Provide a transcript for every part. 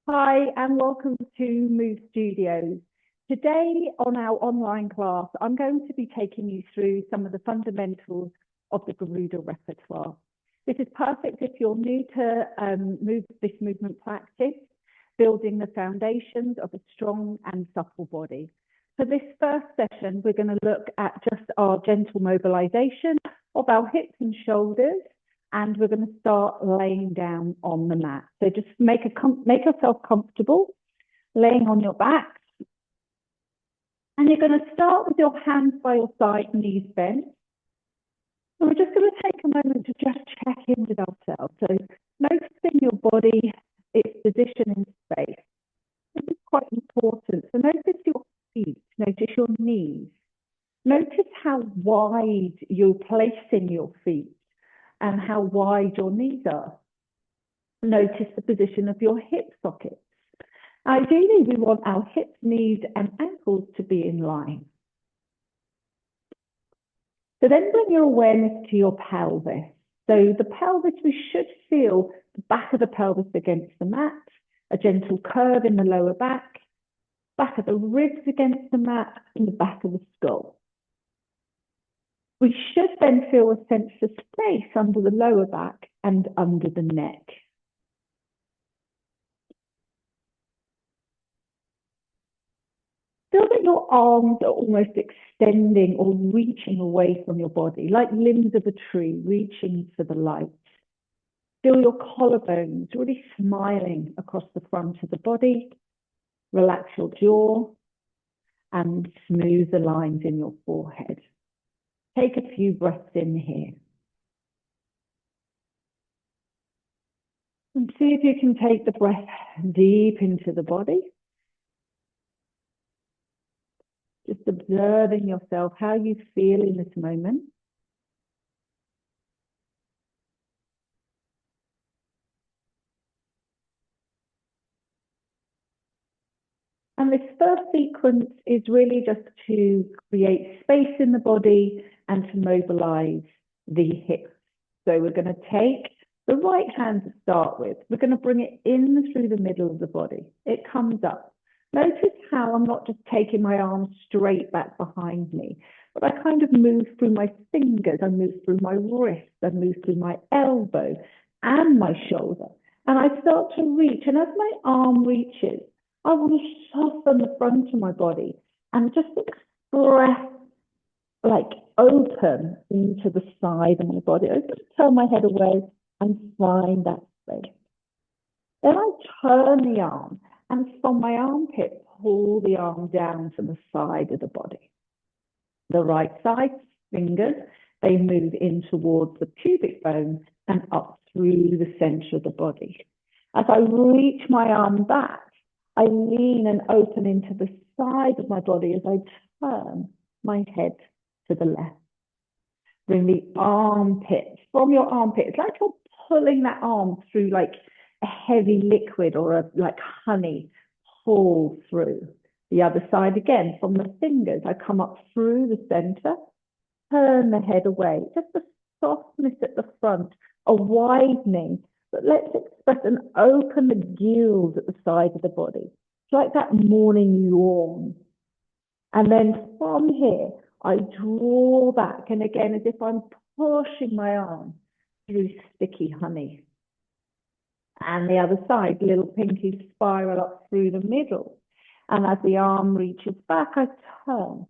Hi, and welcome to Move Studios. Today on our online class, I'm going to be taking you through some of the fundamentals of the Garuda repertoire. This is perfect if you're new to this movement practice, building the foundations of a strong and supple body. For this first session, we're going to look at just our gentle mobilization of our hips and shoulders, and we're going to start laying down on the mat. So just make yourself comfortable, laying on your back. And you're going to start with your hands by your side, knees bent. So we're just going to take a moment to just check in with ourselves. So noticing your body, its position in space. This is quite important. So notice your feet, notice your knees. Notice how wide you're placing your feet and how wide your knees are. Notice the position of your hip sockets. Ideally, we want our hips, knees, and ankles to be in line. So then bring your awareness to your pelvis. So the pelvis, we should feel the back of the pelvis against the mat, a gentle curve in the lower back of the ribs against the mat, and the back of the skull. We should then feel a sense of space under the lower back and under the neck. Feel that your arms are almost extending or reaching away from your body, like limbs of a tree reaching for the light. Feel your collarbones really smiling across the front of the body. Relax your jaw and smooth the lines in your forehead. Take a few breaths in here. And see if you can take the breath deep into the body. Just observing yourself, how you feel in this moment. And this first sequence is really just to create space in the body and to mobilize the hips. So we're going to take the right hand to start with. We're going to bring it in through the middle of the body. It comes up. Notice how I'm not just taking my arms straight back behind me, but I kind of move through my fingers, I move through my wrist, I move through my elbow and my shoulder. And I start to reach, and as my arm reaches, I want to soften the front of my body and just express, like open into the side of my body. I just turn my head away and find that space. Then I turn the arm and from my armpit, pull the arm down to the side of the body. The right side, fingers, they move in towards the pubic bone and up through the center of the body. As I reach my arm back, I lean and open into the side of my body as I turn my head to the left. Bring the armpit, from your armpit, it's like you're pulling that arm through like a heavy liquid or a like honey, pull through. The other side again, from the fingers, I come up through the center, turn the head away. Just a softness at the front, a widening, but let's express and open the gills at the side of the body. It's like that morning yawn. And then from here, I draw back, and again, as if I'm pushing my arm through sticky honey. And the other side, little pinky spiral up through the middle. And as the arm reaches back, I turn.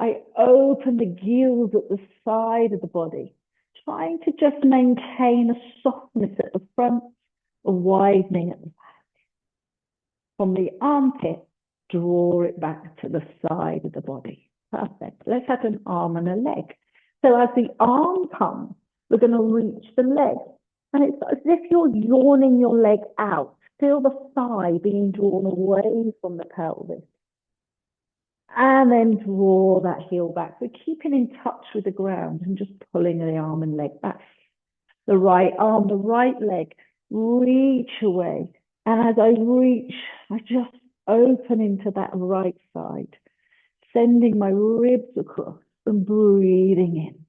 I open the gills at the side of the body, trying to just maintain a softness at the front, a widening at the back. From the armpit, draw it back to the side of the body. Perfect. Let's add an arm and a leg. So as the arm comes, we're going to reach the leg. And it's as if you're yawning your leg out. Feel the thigh being drawn away from the pelvis. And then draw that heel back. So keeping in touch with the ground and just pulling the arm and leg back. The right arm, the right leg, reach away. And as I reach, I just open into that right side, sending my ribs across and breathing in.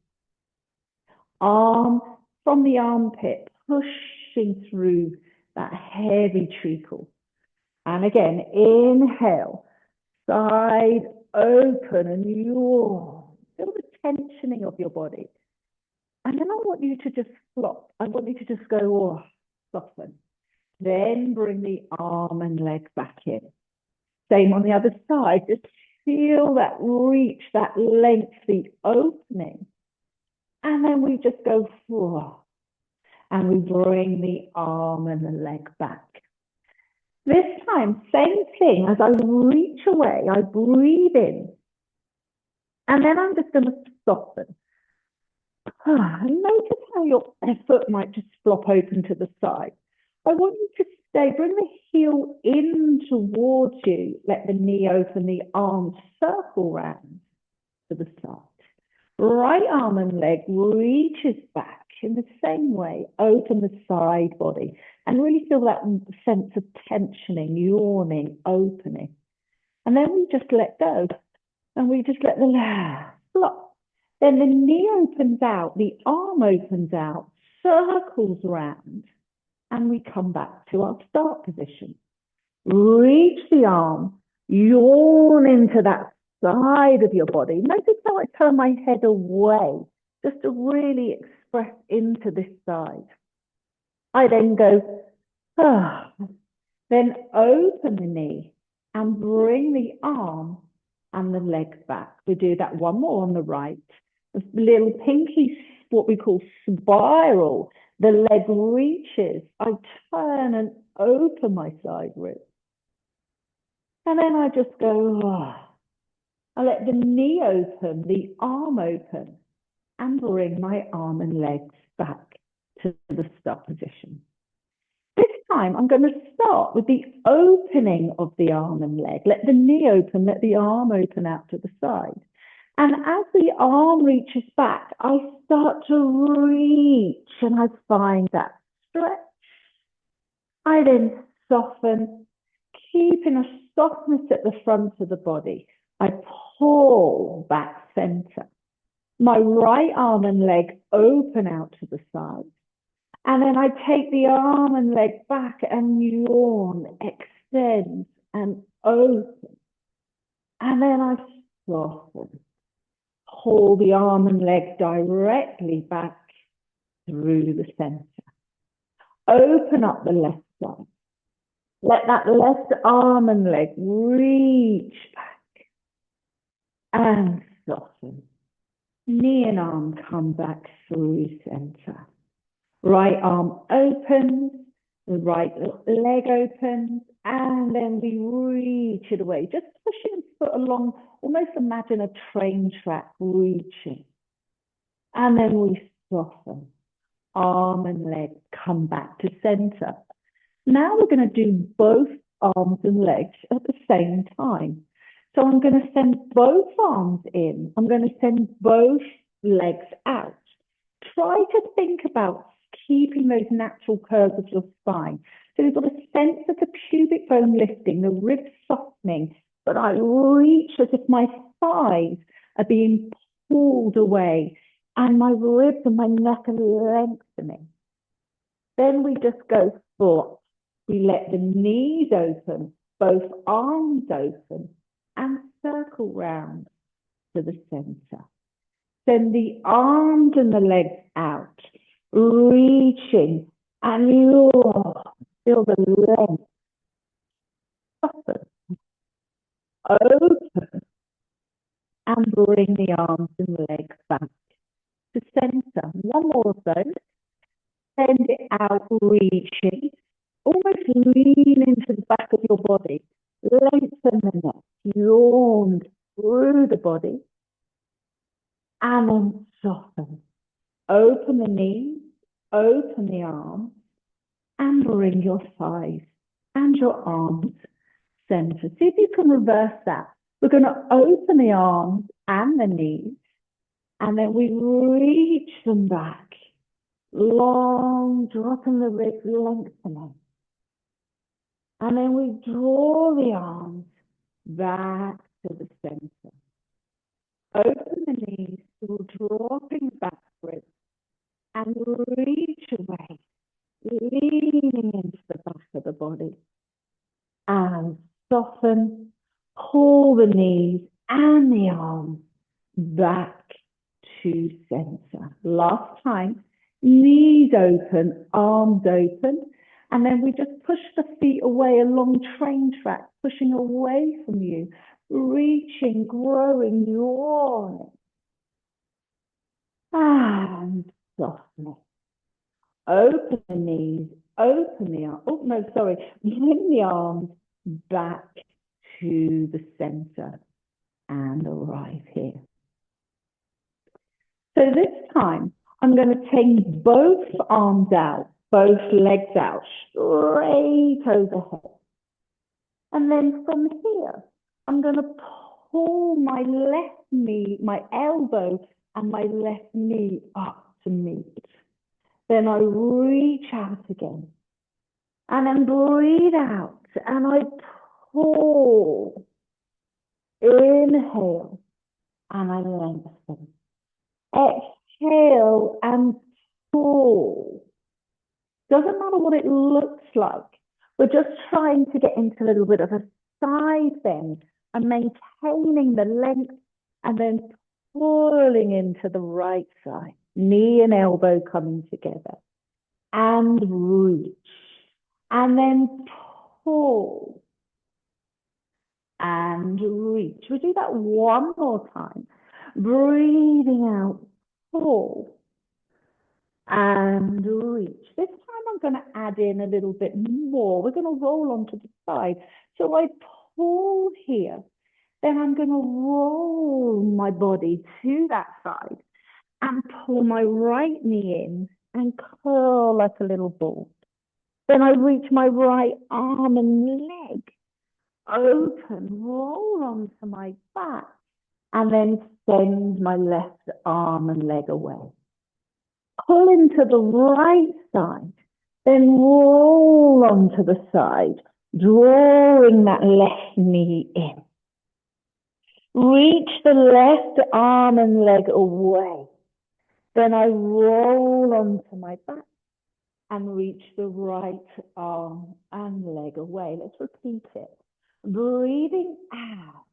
Arm from the armpit, pushing through that heavy treacle. And again, inhale, side open, and you feel the tensioning of your body. And then I want you to just flop. I want you to just go, oh, soften. Then bring the arm and leg back in. Same on the other side. Just feel that reach, that length, the opening. And then we just go, oh, and we bring the arm and the leg back. This time, same thing. As I reach away, I breathe in. And then I'm just going to soften. Notice how your foot might just flop open to the side. I want you to stay, bring the heel in towards you. Let the knee open, the arm circle round to the side. Right arm and leg reaches back in the same way. Open the side body and really feel that sense of tensioning, yawning, opening. And then we just let go and we just let the flop. Then the knee opens out, the arm opens out, circles round, and we come back to our start position. Reach the arm, yawn into that side of your body. Notice how I turn my head away, just to really express into this side. I then go, then open the knee and bring the arm and the leg back. We do that one more on the right. A little pinky, what we call spiral. The leg reaches. I turn and open my side rib. And then I just go, I let the knee open, the arm open, and bring my arm and legs back to the start position. This time, I'm going to start with the opening of the arm and leg. Let the knee open, let the arm open out to the side. And as the arm reaches back, I start to reach and I find that stretch. I then soften, keeping a softness at the front of the body. I pull back center. My right arm and leg open out to the side. And then I take the arm and leg back and yawn, extend and open. And then I soften. Pull the arm and leg directly back through the center. Open up the left side. Let that left arm and leg reach back and soften. Knee and arm come back through center. Right arm opens, the right leg opens, and then we reach it away. Just pushing the foot along, almost imagine a train track reaching. And then we soften. Arm and leg come back to center. Now we're going to do both arms and legs at the same time. So I'm going to send both arms in. I'm going to send both legs out. Try to think about keeping those natural curves of your spine. So you've got a sense of the pubic bone lifting, the ribs softening, but I reach as if my thighs are being pulled away and my ribs and my neck are lengthening. Then we just go forward. We let the knees open, both arms open, and circle round to the center. Send the arms and the legs out, reaching, and you feel the length. Soften, open, and bring the arms and legs back to center. One more of those. Send it out, reaching. Almost lean into the back of your body. Lengthen the neck. Yawn through the body. And then soften. Open the knees. Open the arms. And bring your thighs and your arms center. See if you can reverse that. We're going to open the arms and the knees. And then we reach them back. Long, dropping the ribs, lengthening. And then we draw the arms back to the center. Open the knees, so dropping backwards and reach away, leaning into the back of the body. and soften. Pull the knees and the arms back to center. Last time, knees open, arms open, and then we just push the feet away along train track, pushing away from you, reaching, growing, yawning, and softening. Open the knees, open the arms. Oh, no, sorry. Bring the arms back to the center and arrive here. So this time, I'm going to take both arms out, both legs out, straight overhead. And then from here, I'm going to pull my left knee, my elbow, and my left knee up to meet. Then I reach out again. And then breathe out. And I pull. Inhale. And I lengthen. Exhale and pull. Doesn't matter what it looks like. We're just trying to get into a little bit of a side bend and maintaining the length and then pulling into the right side. Knee and elbow coming together. And reach. And then pull. And reach. We'll do that one more time. Breathing out, pull, and reach. This time I'm going to add in a little bit more. We're going to roll onto the side. So I pull here. Then I'm going to roll my body to that side and pull my right knee in and curl like a little ball. Then I reach my right arm and leg. Open, roll onto my back. And then send my left arm and leg away. Pull into the right side, then roll onto the side, drawing that left knee in. Reach the left arm and leg away. Then I roll onto my back and reach the right arm and leg away. Let's repeat it. Breathing out.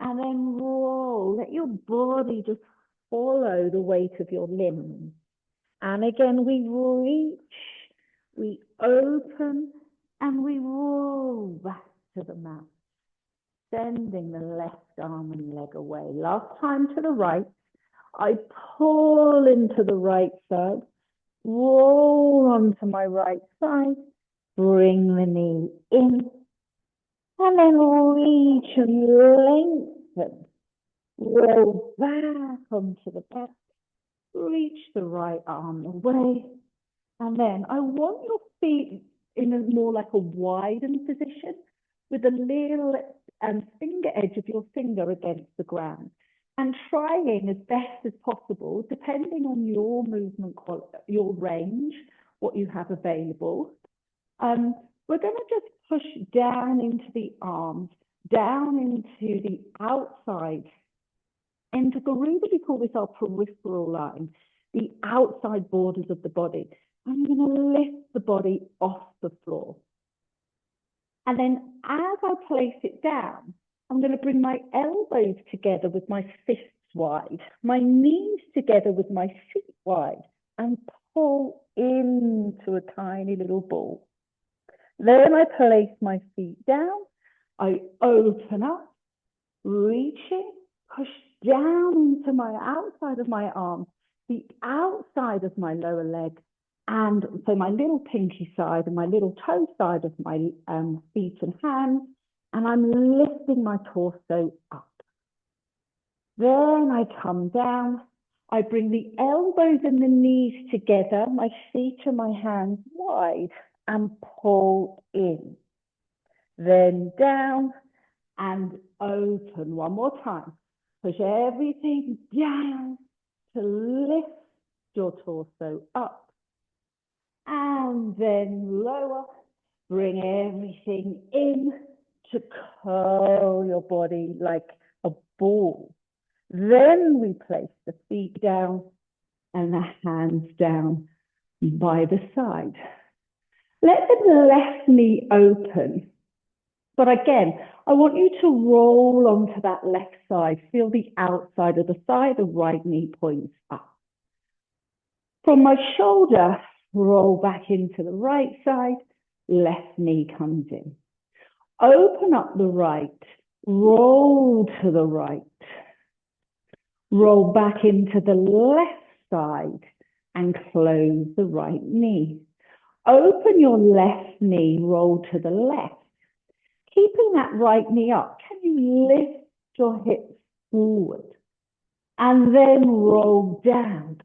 And then roll. Let your body just follow the weight of your limbs. And again, we reach, we open, and we roll back to the mat. Sending the left arm and leg away. Last time to the right. I pull into the right side. Roll onto my right side. Bring the knee in. And then reach and lengthen. Roll back onto the back. Reach the right arm away. And then I want your feet in a more like a widened position with the little finger edge of your finger against the ground. And trying as best as possible, depending on your movement quality, your range, what you have available. We're going to just push down into the arms, down into the outside. Into Garuda, we call this our peripheral line, the outside borders of the body. I'm going to lift the body off the floor. And then as I place it down, I'm going to bring my elbows together with my fists wide, my knees together with my feet wide, and pull into a tiny little ball. Then I place my feet down, I open up, reaching, push down into my outside of my arm, the outside of my lower leg, and so my little pinky side and my little toe side of my feet and hands, and I'm lifting my torso up. Then I come down, I bring the elbows and the knees together, my feet and my hands wide, and pull in. Then down and open one more time. Push everything down to lift your torso up. And then lower. Bring everything in to curl your body like a ball. Then we place the feet down and the hands down by the side. Let the left knee open But again, I want you to roll onto that left side. Feel the outside of the thigh, the right knee points up. From my shoulder, roll back into the right side, left knee comes in. Open up the right, roll to the right. Roll back into the left side and close the right knee. Open your left knee, roll to the left. Keeping that right knee up, can you lift your hips forward and then roll down?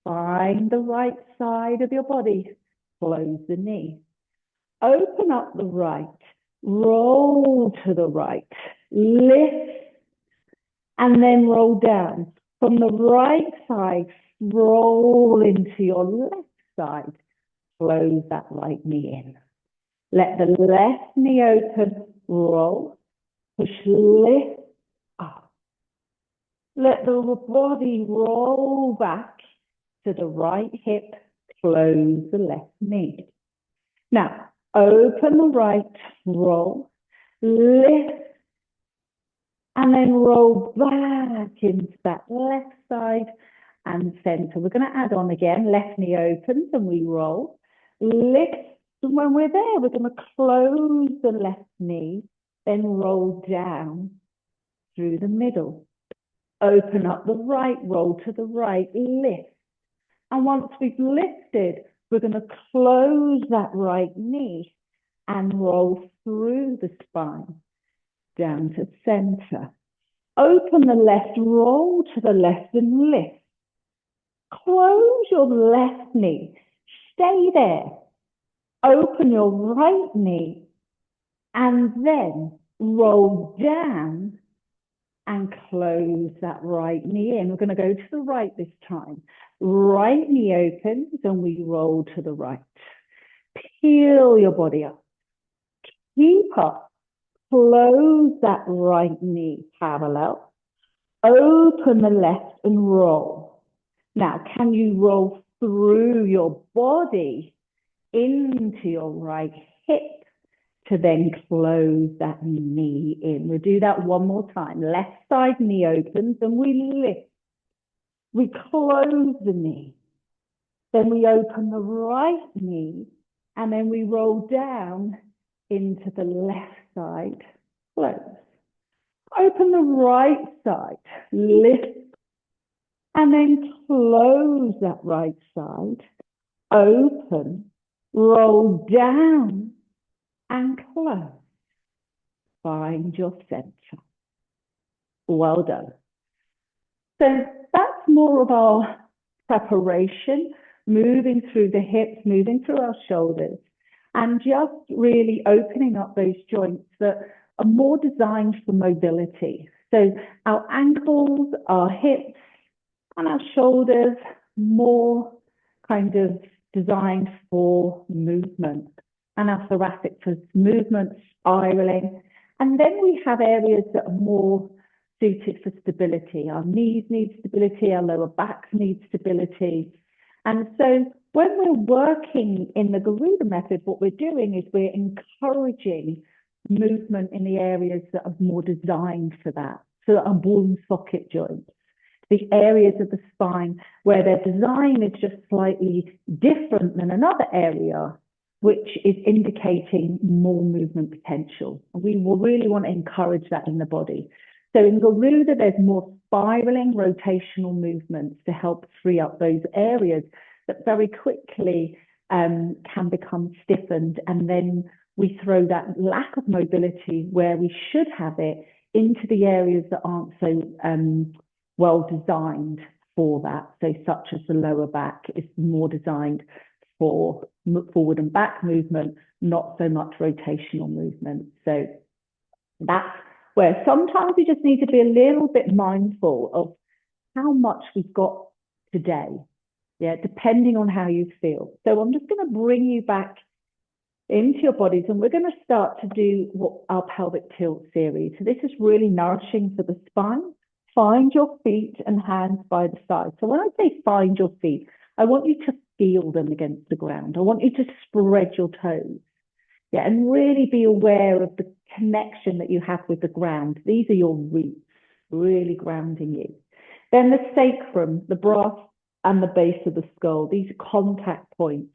Find the right side of your body, close the knee. Open up the right, roll to the right, lift, and then roll down. From the right side, roll into your left side, close that right knee in. Let the left knee open, roll, push, lift up. Let the body roll back to the right hip, close the left knee. Now, open the right, roll, lift, and then roll back into that left side and center. We're going to add on again, left knee opens and we roll, lift. And when we're there, we're going to close the left knee, then roll down through the middle. Open up the right, roll to the right, lift. And once we've lifted, we're going to close that right knee and roll through the spine down to center. Open the left, roll to the left and lift. Close your left knee. Stay there. Open your right knee and then roll down and close that right knee in. We're going to go to the right this time. Right knee opens and we roll to the right. Peel your body up. Keep up. Close that right knee parallel. Open the left and roll. Now, can you roll through your body into your right hip to then close that knee in? We'll do that one more time. Left side knee opens and we lift. We close the knee. Then we open the right knee and then we roll down into the left side, close. Open the right side, lift, and then close that right side. Open, roll down, and close. Find your center. Well done. So that's more of our preparation, moving through the hips, moving through our shoulders, and just really opening up those joints that are more designed for mobility. So our ankles, our hips, and our shoulders, more kind of designed for movement, and our thoracic for movement, spiraling. And then we have areas that are more suited for stability. Our knees need stability, our lower backs need stability. And so when we're working in the Garuda method, what we're doing is we're encouraging movement in the areas that are more designed for that. So that our ball and socket joints, the areas of the spine where their design is just slightly different than another area, which is indicating more movement potential. We will really want to encourage that in the body. So in Garuda, there's more spiraling, rotational movements to help free up those areas that very quickly can become stiffened. And then we throw that lack of mobility where we should have it into the areas that aren't so well designed for that. So such as the lower back is more designed for forward and back movement, not so much rotational movement. So that's where sometimes we just need to be a little bit mindful of how much we've got today, yeah, depending on how you feel. So I'm just going to bring you back into your bodies, and we're going to start to do what our pelvic tilt series. So this is really nourishing for the spine. Find your feet and hands by the side. So when I say find your feet, I want you to feel them against the ground. I want you to spread your toes. Yeah, and really be aware of the connection that you have with the ground. These are your roots, really grounding you. Then the sacrum, the brass and the base of the skull, these contact points,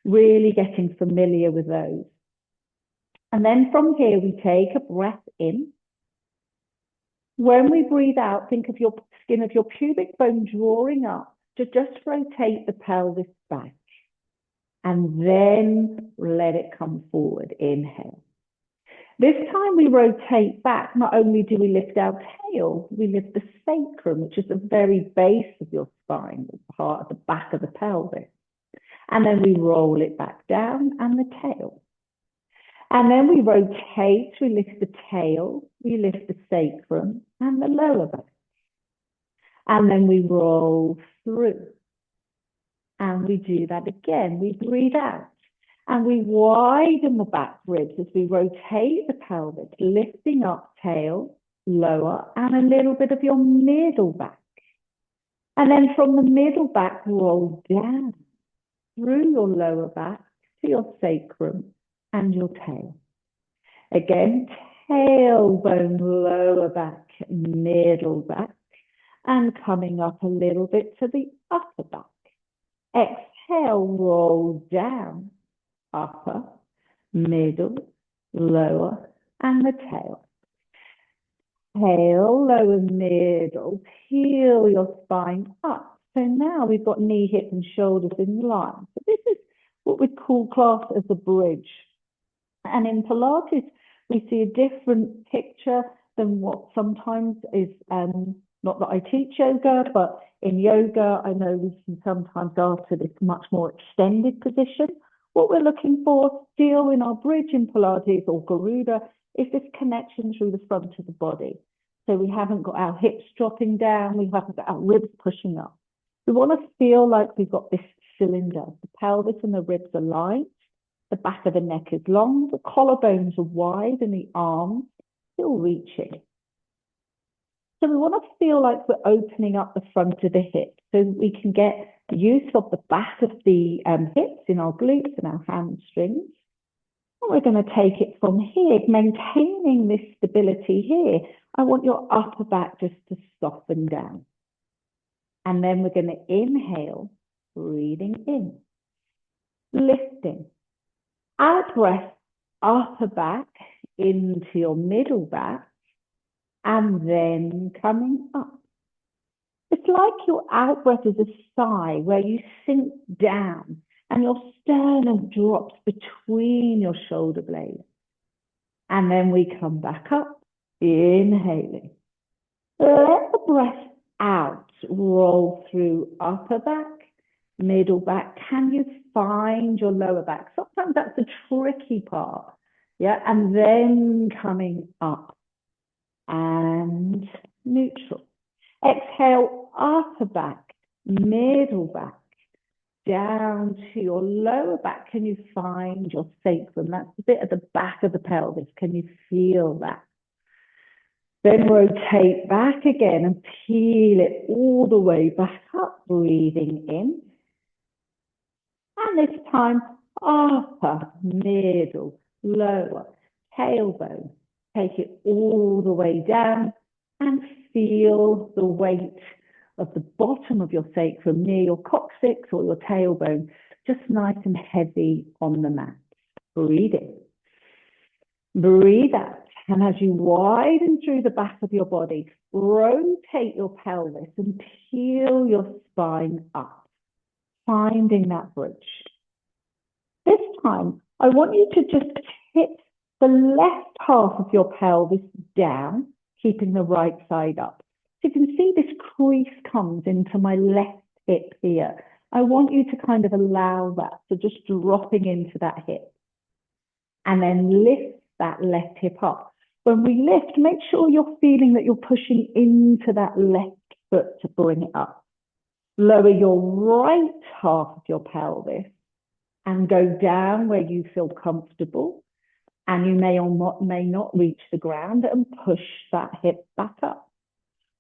really getting familiar with those. And then from here, we take a breath in. When we breathe out, think of your skin of your pubic bone drawing up to just rotate the pelvis back. And then let it come forward. Inhale. This time we rotate back. Not only do we lift our tail, we lift the sacrum, which is the very base of your spine, the part of the back of the pelvis. And then we roll it back down and the tail. And then we rotate, we lift the tail, we lift the sacrum and the lower back. And then we roll through. And we do that again. We breathe out. And we widen the back ribs as we rotate the pelvis, lifting up tail, lower, and a little bit of your middle back. And then from the middle back, roll down through your lower back to your sacrum and your tail. Again, tailbone, lower back, middle back, and coming up a little bit to the upper back. Exhale, roll down, upper, middle, lower, and the tail. Tail, lower, middle, peel your spine up. So now we've got knee, hip, and shoulders in line. So this is what we call class as a bridge. And in Pilates, we see a different picture than what sometimes is, not that I teach yoga, but in yoga, I know we can sometimes go to this much more extended position. What we're looking for still in our bridge in Pilates or Garuda is this connection through the front of the body. So we haven't got our hips dropping down, we haven't got our ribs pushing up. We want to feel like we've got this cylinder. The pelvis and the ribs are light, the back of the neck is long, the collarbones are wide, and the arms still reaching. So we want to feel like we're opening up the front of the hip so we can get use of the back of the hips in our glutes and our hamstrings. And we're going to take it from here, maintaining this stability here. I want your upper back just to soften down. And then we're going to inhale, breathing in, lifting. Out breath, upper back into your middle back, and then coming up. It's like your out breath is a sigh where you sink down and your sternum drops between your shoulder blades. And then we come back up, inhaling. Let the breath out, roll through upper back, middle back. Can you find your lower back? Sometimes that's the tricky part. Yeah, and then coming up and neutral. Exhale, upper back, middle back, down to your lower back. Can you find your sacrum? That's a bit at the back of the pelvis. Can you feel that? Then rotate back again and peel it all the way back up, breathing in. And this time, upper, middle, lower, tailbone. Take it all the way down and feel the weight of the bottom of your sacrum near your coccyx or your tailbone, just nice and heavy on the mat. Breathe in. Breathe out. And as you widen through the back of your body, rotate your pelvis and peel your spine up, finding that bridge. This time, I want you to just tip the left half of your pelvis down, keeping the right side up. So you can see this crease comes into my left hip here. I want you to kind of allow that, so just dropping into that hip. And then lift that left hip up. When we lift, make sure you're feeling that you're pushing into that left foot to bring it up. Lower your right half of your pelvis and go down where you feel comfortable. And you may or may not reach the ground, and push that hip back up.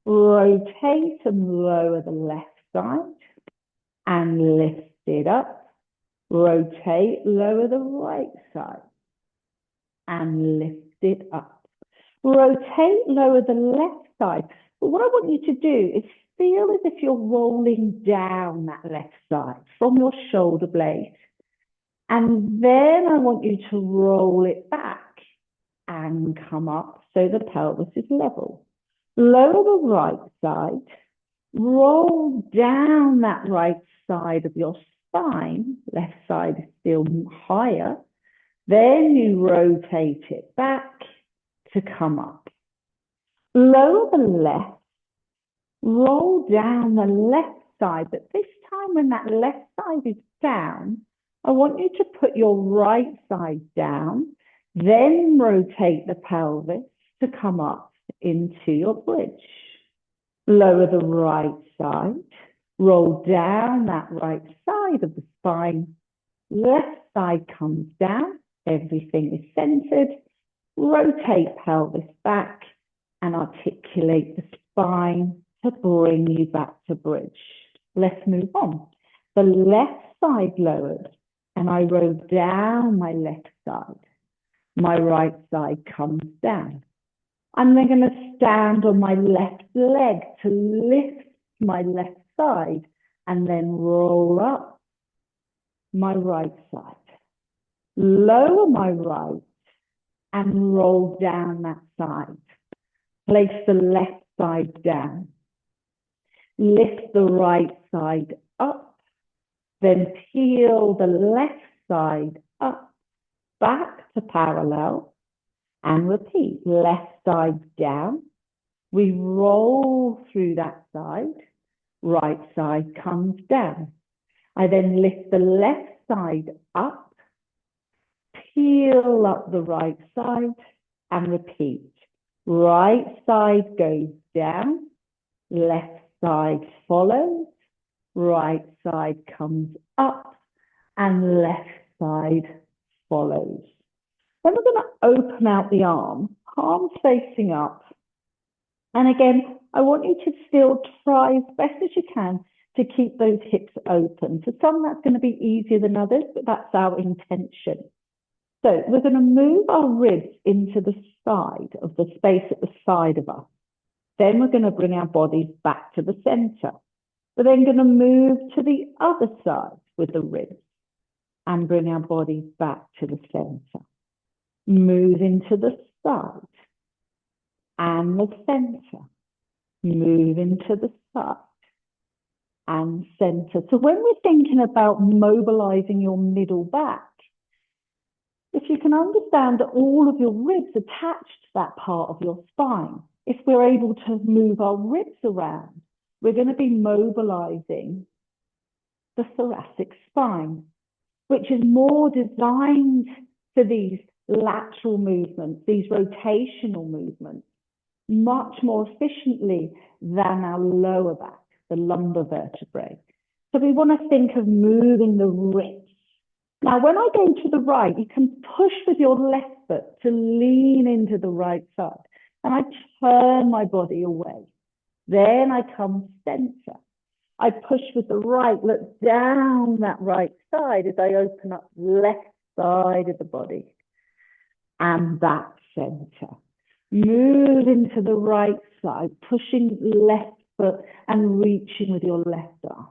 Rotate and lower the left side and lift it up. Rotate, lower the right side. and lift it up. Rotate, lower the left side. But what I want you to do is feel as if you're rolling down that left side from your shoulder blade. And then I want you to roll it back and come up so the pelvis is level. Lower the right side, roll down that right side of your spine, left side is still higher. Then you rotate it back to come up. Lower the left, roll down the left side, but this time when that left side is down, I want you to put your right side down, then rotate the pelvis to come up into your bridge. Lower the right side, roll down that right side of the spine, left side comes down, everything is centered, rotate pelvis back and articulate the spine to bring you back to bridge. Let's move on. The left side lowered and I roll down my left side. My right side comes down. I'm then going to stand on my left leg to lift my left side and then roll up my right side. Lower my right and roll down that side. Place the left side down. Lift the right side up. Then peel the left side up, back to parallel. And repeat, left side down. We roll through that side. Right side comes down. I then lift the left side up, peel up the right side and repeat. Right side goes down, left side follows, right side comes up and left side follows. Then we're going to open out the arm, palms facing up. And again, I want you to still try as best as you can to keep those hips open. For some, that's going to be easier than others, but that's our intention. So we're going to move our ribs into the side of the space at the side of us. Then we're going to bring our bodies back to the center. We're then going to move to the other side with the ribs and bring our bodies back to the center. Move into the side and the center. Move into the side and center. So when we're thinking about mobilizing your middle back, if you can understand that all of your ribs attach to that part of your spine, if we're able to move our ribs around, we're going to be mobilizing the thoracic spine, which is more designed for these lateral movements, these rotational movements, much more efficiently than our lower back, the lumbar vertebrae. So we want to think of moving the ribs. Now, when I go to the right, you can push with your left foot to lean into the right side. And I turn my body away. Then I come center. I push with the right, look down that right side as I open up left side of the body. And back center. Move into the right side, pushing left foot and reaching with your left arm.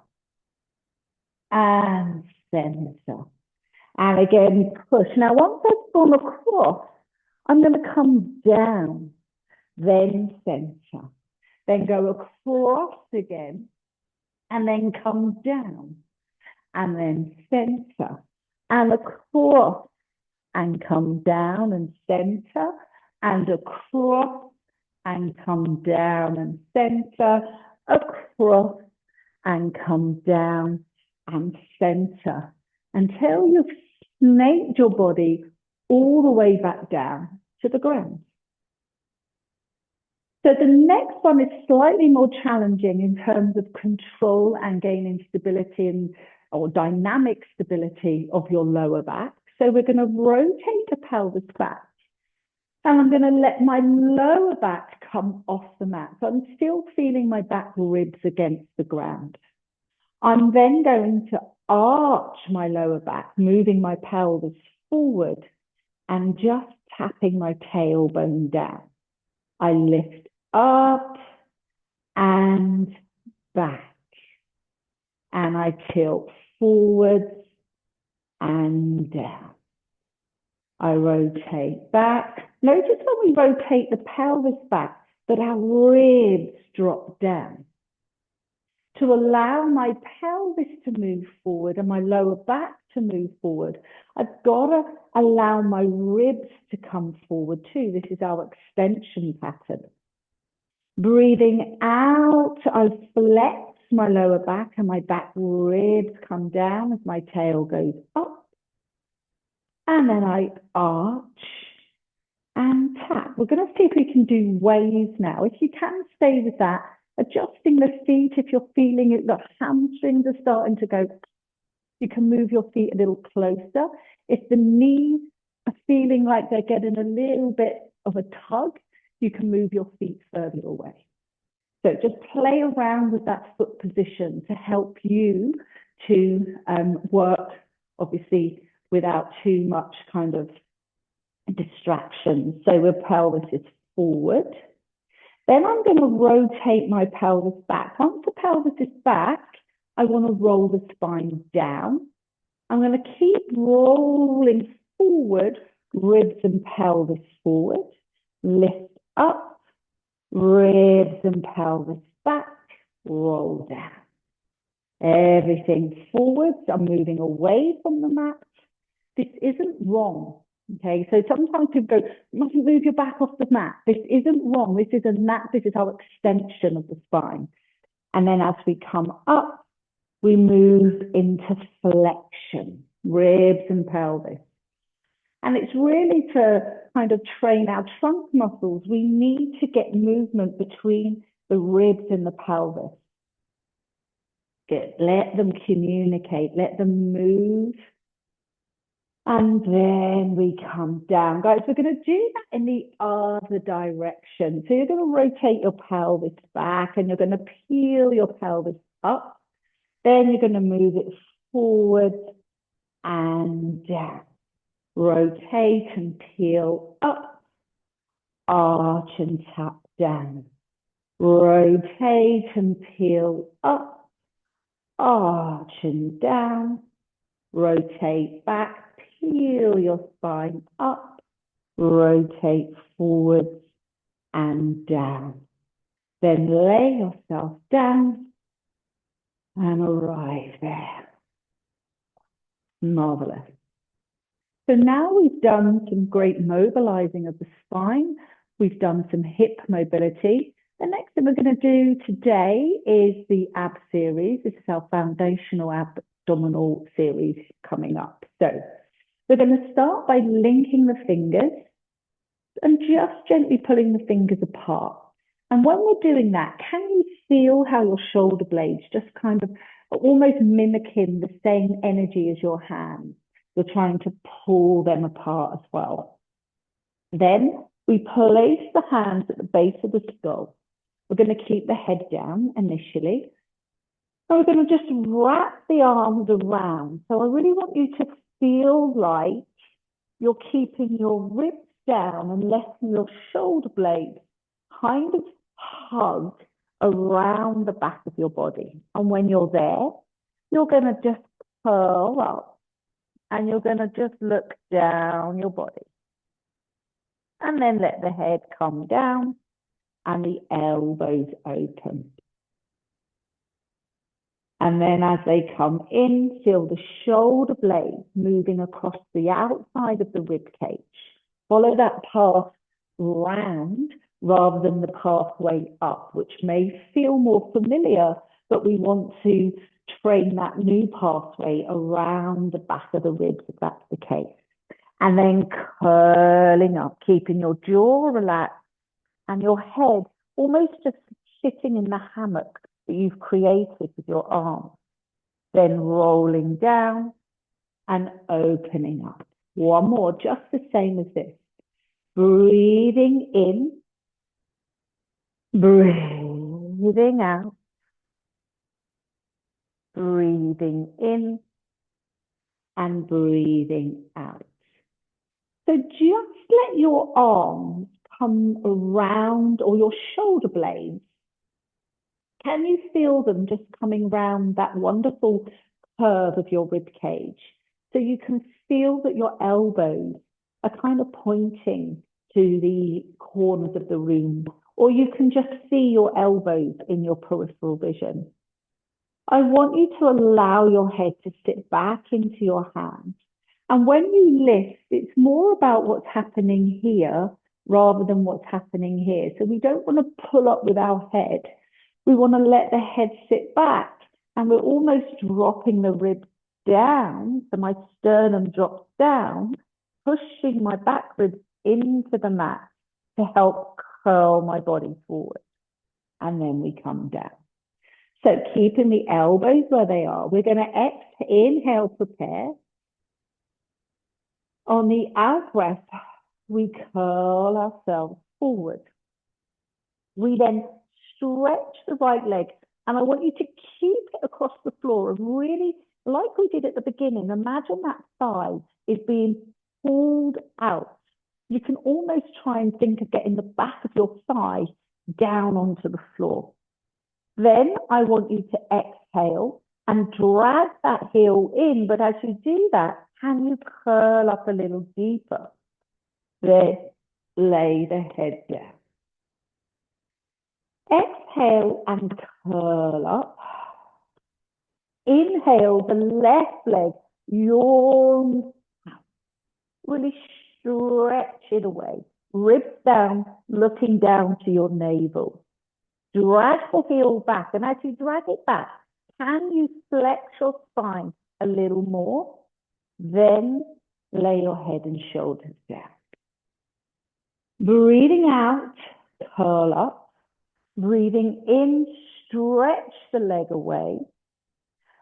And center. And again, push. Now, once I've gone across, I'm going to come down, then center. Then go across again, and then come down, and then center, and across, and come down and center, and across, and come down and center, across, and come down and center, until you've snaked your body all the way back down to the ground. So the next one is slightly more challenging in terms of control and gaining stability or dynamic stability of your lower back. So we're going to rotate the pelvis back. And I'm going to let my lower back come off the mat. So I'm still feeling my back ribs against the ground. I'm then going to arch my lower back, moving my pelvis forward and just tapping my tailbone down. I lift up and back, and I tilt forwards and down. I rotate back. Notice when we rotate the pelvis back that our ribs drop down. To allow my pelvis to move forward and my lower back to move forward, I've got to allow my ribs to come forward too. This is our extension pattern. Breathing out, I flex my lower back and my back ribs come down as my tail goes up. And then I arch and tap. We're going to see if we can do waves now. If you can stay with that, adjusting the feet. If you're feeling it, the hamstrings are starting to go, you can move your feet a little closer. If the knees are feeling like they're getting a little bit of a tug, you can move your feet further away. So just play around with that foot position to help you to work, obviously, without too much kind of distraction. So your pelvis is forward. Then I'm going to rotate my pelvis back. Once the pelvis is back, I want to roll the spine down. I'm going to keep rolling forward, ribs and pelvis forward. Lift up, ribs and pelvis back, roll down. Everything forwards. I'm moving away from the mat. This isn't wrong. Okay, so sometimes people go, you mustn't move your back off the mat. This isn't wrong. This is a mat. This is our extension of the spine. And then as we come up, we move into flexion, ribs and pelvis. And it's really to kind of train our trunk muscles. We need to get movement between the ribs and the pelvis. Let them communicate, let them move. And then we come down. Guys, we're going to do that in the other direction. So you're going to rotate your pelvis back and you're going to peel your pelvis up. Then you're going to move it forward and down. Rotate and peel up. Arch and tap down. Rotate and peel up. Arch and down. Rotate back. Peel your spine up, rotate forwards and down. Then lay yourself down and arrive there. Marvelous. So now we've done some great mobilizing of the spine. We've done some hip mobility. The next thing we're going to do today is the ab series. This is our foundational abdominal series coming up. So we're going to start by linking the fingers and just gently pulling the fingers apart. And when we're doing that, can you feel how your shoulder blades just kind of almost mimicking the same energy as your hands? You're trying to pull them apart as well. Then we place the hands at the base of the skull. We're going to keep the head down initially. And we're going to just wrap the arms around. So I really want you to feel like you're keeping your ribs down and letting your shoulder blades kind of hug around the back of your body. And when you're there, you're going to just curl up and you're going to just look down your body. And then let the head come down and the elbows open. And then as they come in, feel the shoulder blades moving across the outside of the rib cage. Follow that path round rather than the pathway up, which may feel more familiar, but we want to train that new pathway around the back of the ribs if that's the case. And then curling up, keeping your jaw relaxed and your head almost just sitting in the hammock that you've created with your arms. Then rolling down and opening up. One more, just the same as this. Breathing in, breathing out, breathing in and breathing out. So just let your arms come around, or your shoulder blades. Can you feel them just coming round that wonderful curve of your rib cage? So you can feel that your elbows are kind of pointing to the corners of the room, or you can just see your elbows in your peripheral vision. I want you to allow your head to sit back into your hands. And when you lift, it's more about what's happening here rather than what's happening here. So we don't want to pull up with our head. We want to let the head sit back, and we're almost dropping the ribs down. So my sternum drops down, pushing my back ribs into the mat to help curl my body forward. And then we come down. So keeping the elbows where they are, we're going to inhale, prepare. On the out breath, we curl ourselves forward. We then stretch the right leg, and I want you to keep it across the floor and really, like we did at the beginning, imagine that thigh is being pulled out. You can almost try and think of getting the back of your thigh down onto the floor. Then I want you to exhale and drag that heel in, but as you do that, can you curl up a little deeper? Then lay the head down. Exhale and curl up. Inhale, the left leg yawns out. Really stretch it away. Ribs down, looking down to your navel. Drag the heel back, and as you drag it back, can you flex your spine a little more? Then lay your head and shoulders down. Breathing out, curl up. Breathing in, stretch the leg away.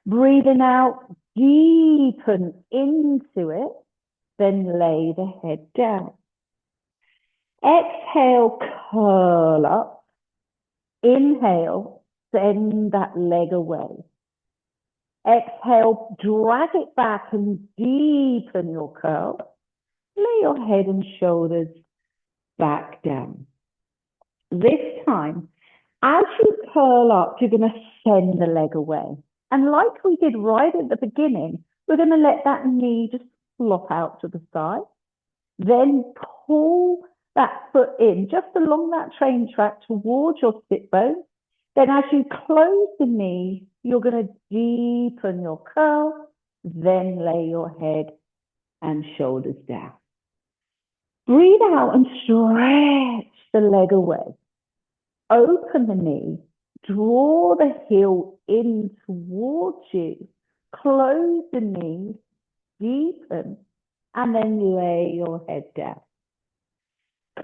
Breathing out, deepen into it. Then lay the head down. Exhale, curl up. Inhale, send that leg away. Exhale, drag it back and deepen your curl. Lay your head and shoulders back down. This time, as you curl up, you're going to send the leg away. And like we did right at the beginning, we're going to let that knee just flop out to the side. Then pull that foot in, just along that train track towards your sit bone. Then as you close the knee, you're going to deepen your curl, then lay your head and shoulders down. Breathe out and stretch the leg away. Open the knee, draw the heel in towards you, close the knee, deepen, and then lay your head down.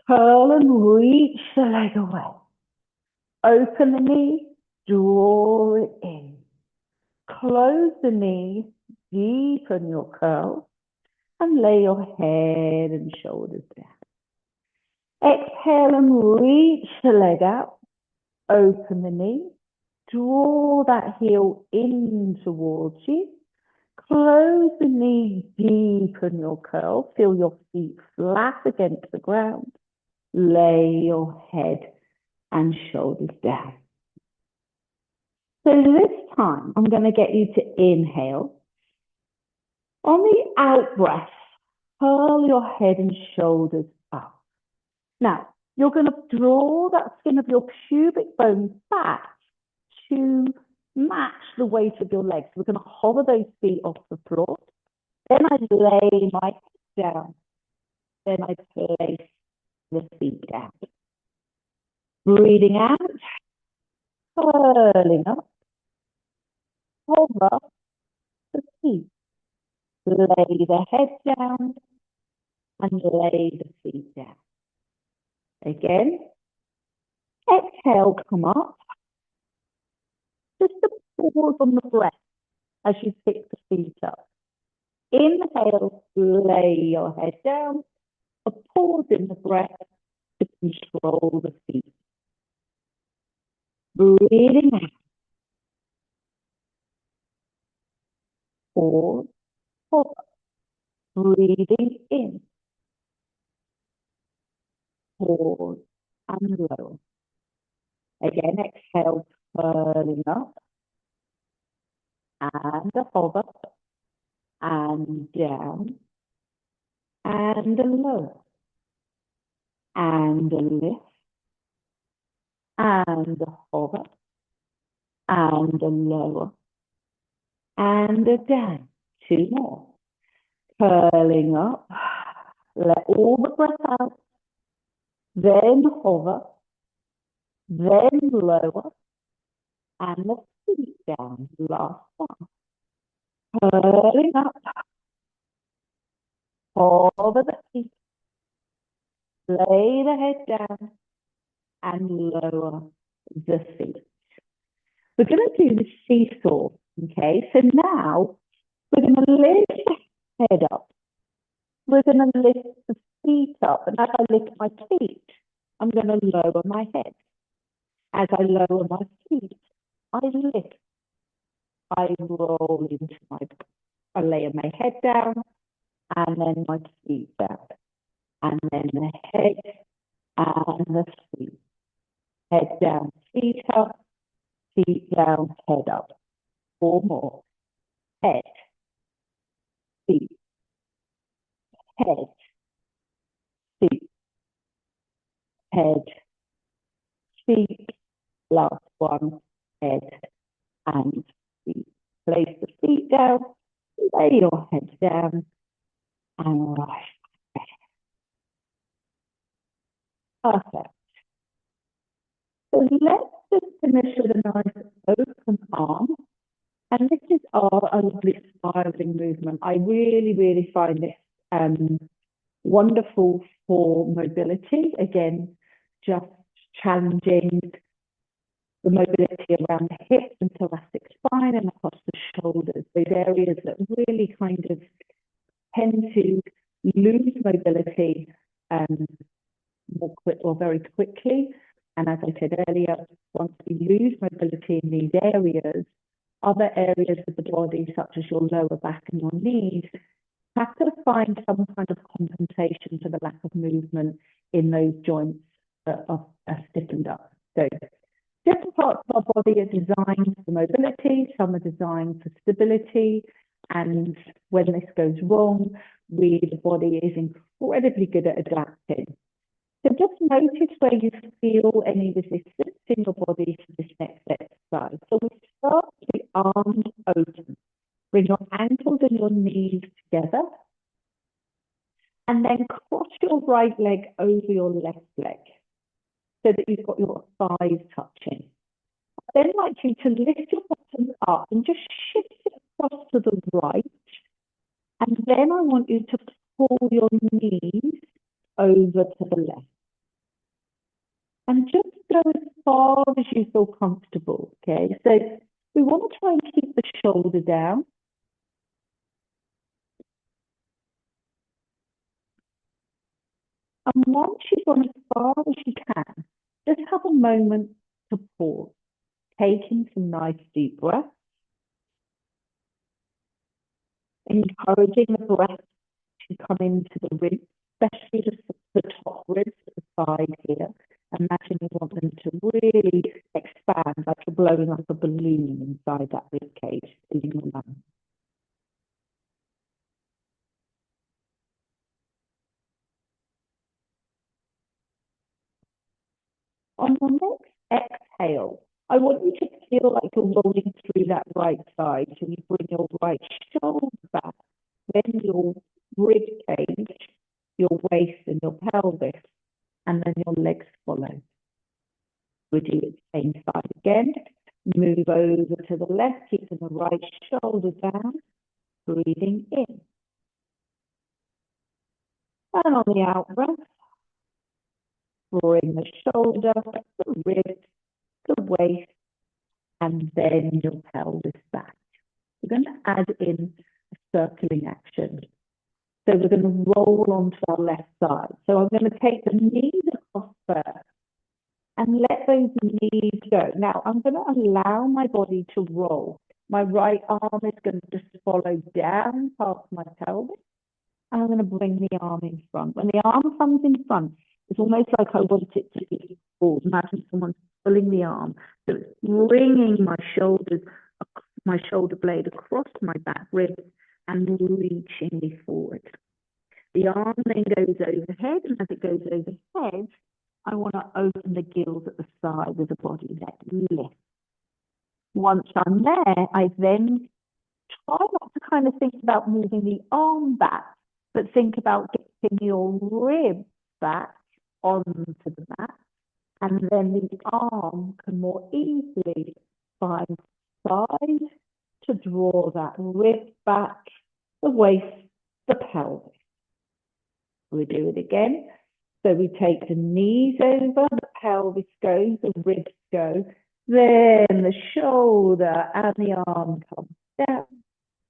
Curl and reach the leg away. Open the knee, draw it in. Close the knee, deepen your curl, and lay your head and shoulders down. Exhale and reach the leg out. Open the knee, draw that heel in towards you. Close the knee, deepen your curl. Feel your feet flat against the ground. Lay your head and shoulders down. So this time, I'm going to get you to inhale. On the out breath, curl your head and shoulders up. Now, you're going to draw that skin of your pubic bones back to match the weight of your legs. We're going to hover those feet off the floor. Then I lay my head down. Then I place the feet down. Breathing out, curling up. Hover the feet. Lay the head down and lay the feet down. Again, exhale, come up. Just a pause on the breath as you pick the feet up. Inhale, lay your head down. A pause in the breath to control the feet. Breathing out. Pause, hover. Breathing in. pause, and lower. Again, exhale, curling up, and a hover, and down, and a lower, and a lift, and a hover, and a lower, and a down. 2 more. Curling up, let all the breath out, then hover, then lower, and the feet down. Last one. Curling up, hover the feet, lay the head down, and lower the feet. We're going to do the seesaw, okay? So now we're going to lift the head up. We're going to lift the feet up, and as I lift my feet, I'm going to lower my head. As I lower my feet, I lift. I roll into I lay my head down, and then my feet down, and then the head and the feet. Head down, feet up, feet down, head up. 4 more. Head, feet, head, feet, head, feet. Last one, head and feet. Place the feet down, lay your head down, and rise. Perfect. So let's just finish with a nice open arm. And this is our lovely spiraling movement. I really, really find this wonderful for mobility. Again, just challenging the mobility around the hips and thoracic spine and across the shoulders, those areas that really kind of tend to lose mobility more quick or very quickly. And as I said earlier, once we lose mobility in these areas, other areas of the body, such as your lower back and your knees, have to find some kind of compensation for the lack of movement in those joints that are stiffened up. So different parts of our body are designed for mobility, some are designed for stability, and when this goes wrong, the body is incredibly good at adapting. So just notice where you feel any resistance in your body for this next exercise. So we start with the arms open. Bring your ankles and your knees together. And then cross your right leg over your left leg so that you've got your thighs touching. I'd then like you to lift your bottom up and just shift it across to the right. And then I want you to pull your knees over to the left. And just go as far as you feel comfortable, okay? So we want to try and keep the shoulder down. And once you've gone as far as you can, just have a moment to pause, taking some nice deep breaths, encouraging the breath to come into the ribs, especially the top ribs at the side here. Imagine you want them to really expand, like you're blowing up a balloon inside that rib cage, filling the lungs. On your next exhale, I want you to feel like you're rolling through that right side. So you bring your right shoulder back, then your rib cage, your waist and your pelvis, and then your legs follow. We do it same side again. Move over to the left, keeping the right shoulder down, breathing in. And on the out breath, bring the shoulder, the ribs, the waist, and then your pelvis back. We're going to add in a circling action. So we're going to roll onto our left side. So I'm going to take the knees across first and let those knees go. Now I'm going to allow my body to roll. My right arm is going to just follow down past my pelvis. And I'm going to bring the arm in front. When the arm comes in front, It's almost like I want it to be pulled. Imagine someone's pulling the arm. So it's bringing my shoulders, my shoulder blade across my back ribs and reaching me forward. The arm then goes overhead, and as it goes overhead, I want to open the gills at the side of the body, let lift. Once I'm there, I then try not to kind of think about moving the arm back, but think about getting your ribs back onto the mat, and then the arm can more easily find side to draw that rib back, the waist, the pelvis. We do it again. So we take the knees over, the pelvis goes, the ribs go, then the shoulder and the arm come down.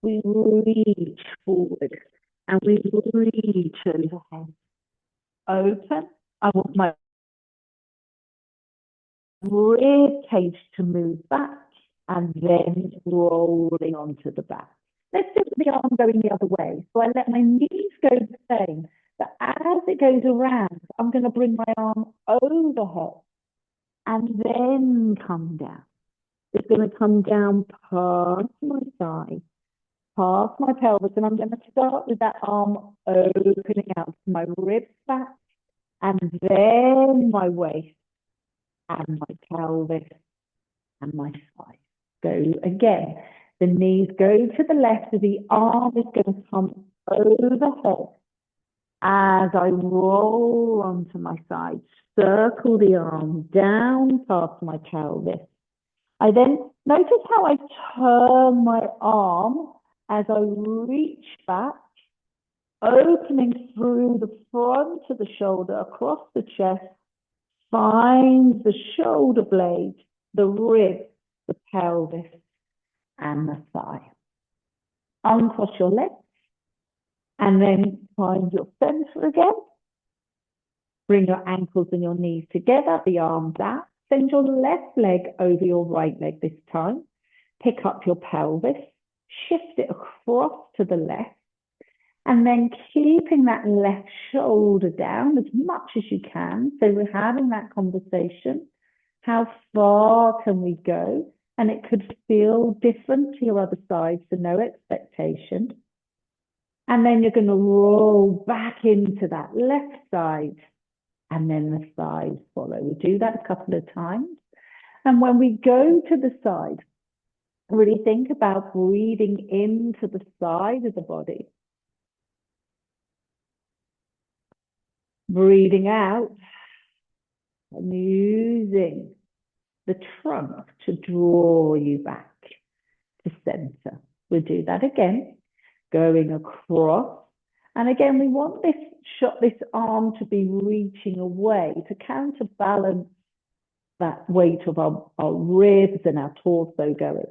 We reach forward and we reach overhead. Open. I want my rib cage to move back and then rolling onto the back. Let's do the arm going the other way. So I let my knees go the same, but as it goes around, I'm going to bring my arm overhead and then come down. It's going to come down past my thigh, past my pelvis, and I'm going to start with that arm opening out to my ribs back, and then my waist, and my pelvis, and my thigh. Go again. The knees go to the left, so the arm is going to come overhead as I roll onto my side. Circle the arm down past my pelvis. I then notice how I turn my arm as I reach back, opening through the front of the shoulder, across the chest, find the shoulder blade, the rib, the pelvis, and the thigh. Uncross your legs, and then find your center again. Bring your ankles and your knees together, the arms out. Send your left leg over your right leg this time. Pick up your pelvis, shift it across to the left, and then keeping that left shoulder down as much as you can. So we're having that conversation. How far can we go? And it could feel different to your other side, so no expectation. And then you're going to roll back into that left side, and then the thighs follow. We do that a couple of times. And when we go to the side, really think about breathing into the side of the body. Breathing out and using the trunk to draw you back to center. We'll do that again, going across. And again, we want this arm to be reaching away to counterbalance that weight of our ribs and our torso going.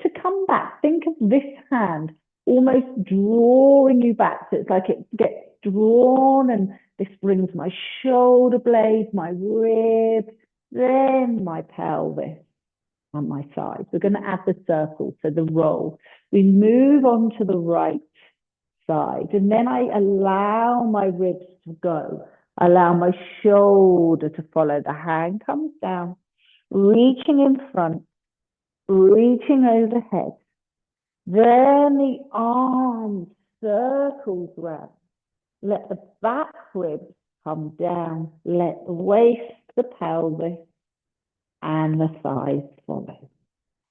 To come back, think of this hand almost drawing you back. So it's like it gets drawn, and this brings my shoulder blade, my rib, then my pelvis and my thighs. We're going to add the circle, so the roll. We move on to the right side, and then I allow my ribs to go. Allow my shoulder to follow. The hand comes down, reaching in front, reaching overhead. Then the arm circles round. Let the back ribs come down. Let the waist, the pelvis, and the thighs follow.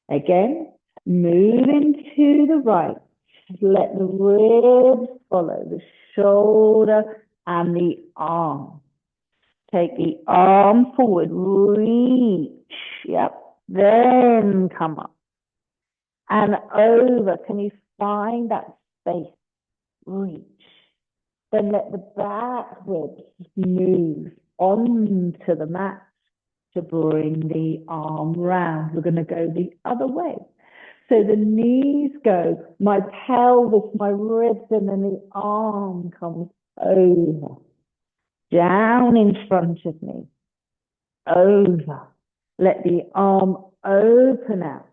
Again, move into the right. Let the ribs follow, the shoulder and the arm. Take the arm forward, reach, yep, then come up and over. Can you find that space? Reach. Then let the back ribs move onto the mat to bring the arm round. We're going to go the other way. So the knees go, my pelvis, my ribs, and then the arm comes over, down in front of me, over. Let the arm open out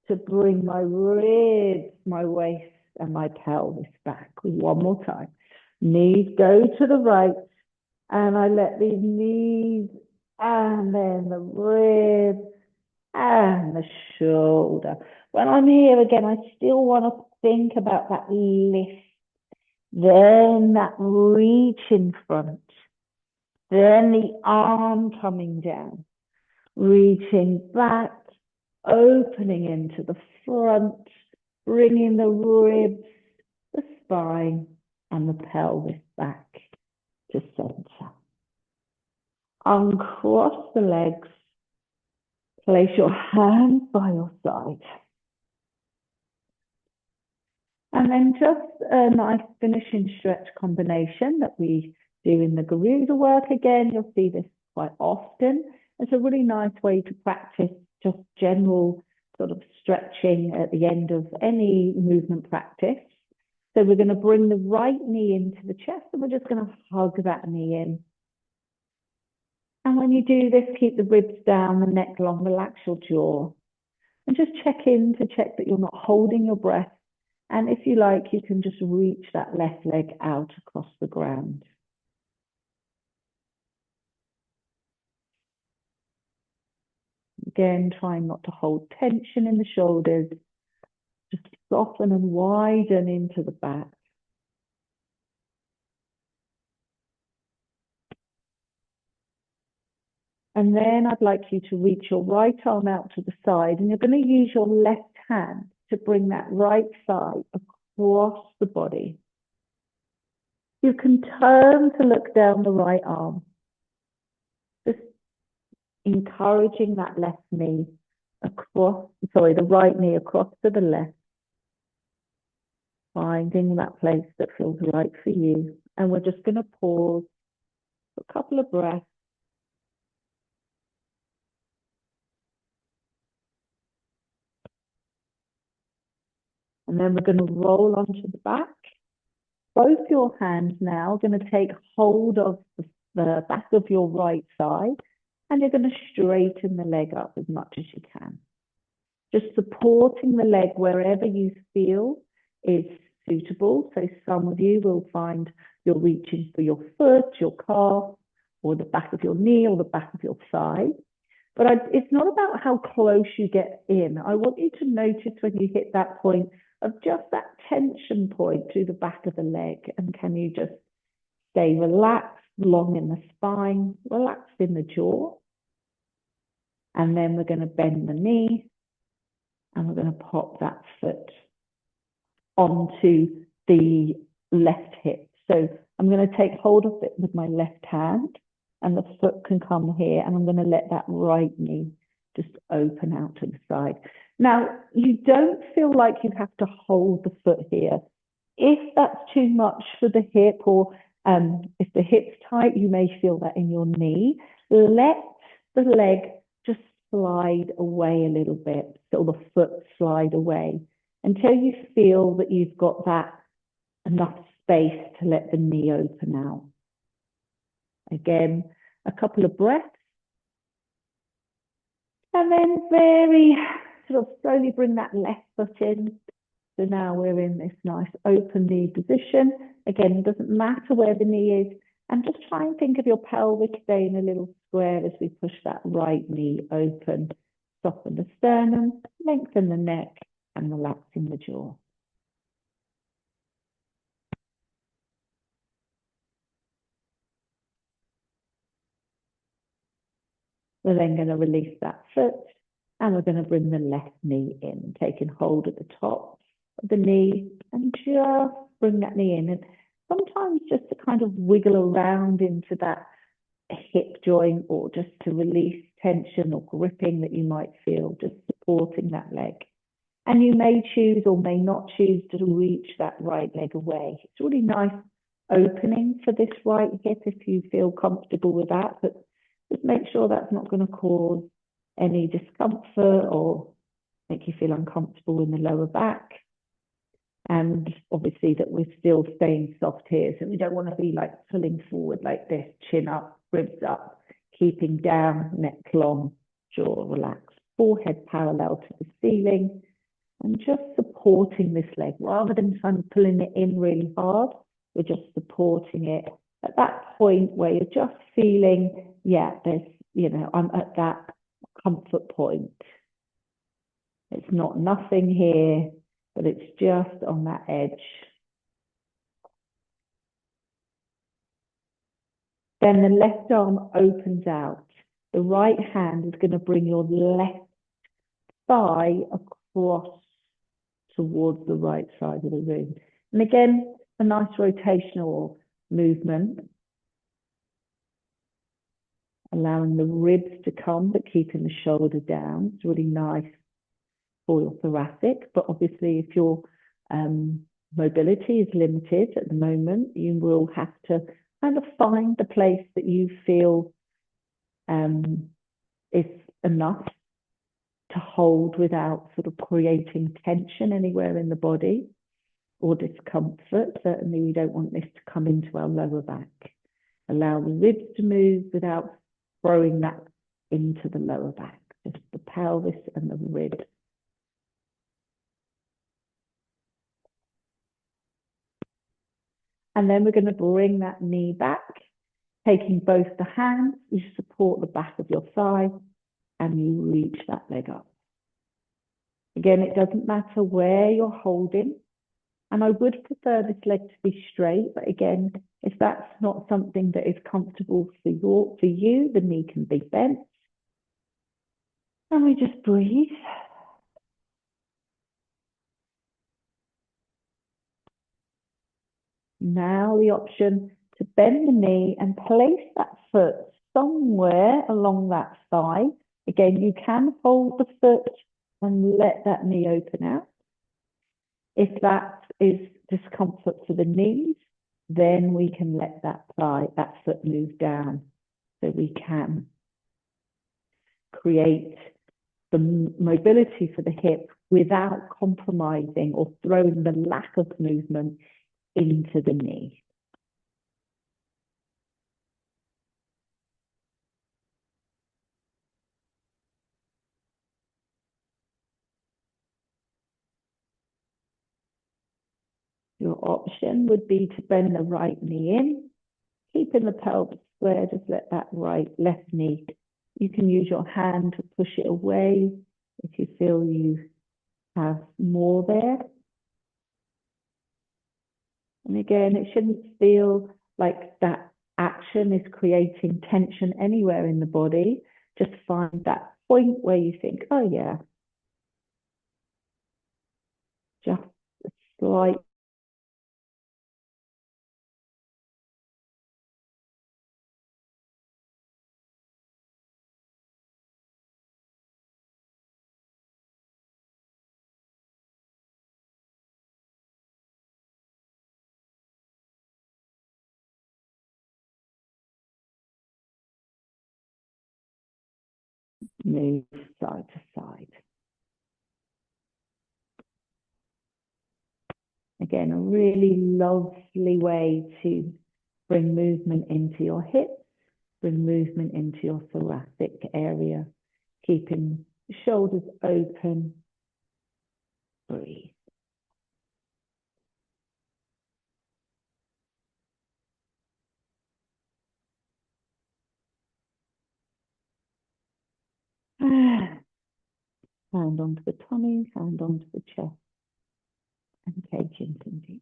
to bring my ribs, my waist, and my pelvis back. One more time. Knees go to the right, And I let the knees and then the ribs and the shoulder. When I'm here again, I still want to think about that lift, then that reach in front, then the arm coming down, reaching back, opening into the front, bringing the ribs, the spine, and the pelvis back to center. Uncross the legs. Place your hands by your side. And then just a nice finishing stretch combination that we do in the Garuda work again. You'll see this quite often. It's a really nice way to practice just general sort of stretching at the end of any movement practice. So we're going to bring the right knee into the chest and we're just going to hug that knee in. And when you do this, keep the ribs down, the neck long, relax your jaw. And just check in to check that you're not holding your breath. And if you like, you can just reach that left leg out across the ground. Again, trying not to hold tension in the shoulders. Just soften and widen into the back. And then I'd like you to reach your right arm out to the side, and you're going to use your left hand to bring that right side across the body. You can turn to look down the right arm, just encouraging that left knee across, the right knee across to the left, finding that place that feels right for you. And we're just going to pause for a couple of breaths. And then we're going to roll onto the back. Both your hands now are going to take hold of the back of your right side, and you're going to straighten the leg up as much as you can. Just supporting the leg wherever you feel is suitable. So some of you will find you're reaching for your foot, your calf, or the back of your knee, or the back of your thigh. But it's not about how close you get in. I want you to notice when you hit that point of just that tension point through the back of the leg. And can you just stay relaxed, long in the spine, relaxed in the jaw. And then we're going to bend the knee and we're going to pop that foot onto the left hip. So I'm going to take hold of it with my left hand and the foot can come here, and I'm going to let that right knee just open out to the side. Now, you don't feel like you have to hold the foot here. If that's too much for the hip, or if the hip's tight, you may feel that in your knee. Let the leg just slide away a little bit, so the foot slide away until you feel that you've got that enough space to let the knee open out. Again, a couple of breaths. And then very sort of slowly bring that left foot in. So now we're in this nice open knee position. Again, it doesn't matter where the knee is. And just try and think of your pelvis staying a little square as we push that right knee open. Soften the sternum, lengthen the neck, and relaxing the jaw. We're then going to release that foot, and we're going to bring the left knee in, taking hold at the top of the knee, and just bring that knee in. And sometimes just to kind of wiggle around into that hip joint, or just to release tension or gripping that you might feel, just supporting that leg. And you may choose or may not choose to reach that right leg away. It's a really nice opening for this right hip if you feel comfortable with that, but just make sure that's not going to cause any discomfort or make you feel uncomfortable in the lower back. And obviously that we're still staying soft here. So we don't want to be like pulling forward like this, chin up, ribs up, keeping down, neck long, jaw relaxed, forehead parallel to the ceiling, and just supporting this leg rather than trying to pulling it in really hard. We're just supporting it at that point where you're just feeling, yeah, there's, I'm at that comfort point. It's not nothing here, but it's just on that edge. Then the left arm opens out. The right hand is going to bring your left thigh across towards the right side of the room. And again, a nice rotational movement, allowing the ribs to come, but keeping the shoulder down. It's really nice for your thoracic, but obviously if your mobility is limited at the moment, you will have to kind of find the place that you feel is enough to hold without sort of creating tension anywhere in the body or discomfort. Certainly we don't want this to come into our lower back. Allow the ribs to move without throwing that into the lower back, just the pelvis and the ribs. And then we're going to bring that knee back, taking both the hands, you support the back of your thigh, and you reach that leg up. Again, it doesn't matter where you're holding, and I would prefer this leg to be straight, but again, if that's not something that is comfortable for you, the knee can be bent. And we just breathe. Now the option to bend the knee and place that foot somewhere along that thigh. Again, you can hold the foot and let that knee open out. If that is discomfort for the knees, then we can let that foot move down, so we can create the mobility for the hip without compromising or throwing the lack of movement into the knee. Your option would be to bend the right knee in, keeping the pelvis square, just let that left knee. You can use your hand to push it away if you feel you have more there. And again, it shouldn't feel like that action is creating tension anywhere in the body. Just find that point where you think, oh yeah, just a slight move side to side. Again, a really lovely way to bring movement into your hips, bring movement into your thoracic area, keeping the shoulders open. Breathe. Hand onto the tummy, hand onto the chest, and take in some deep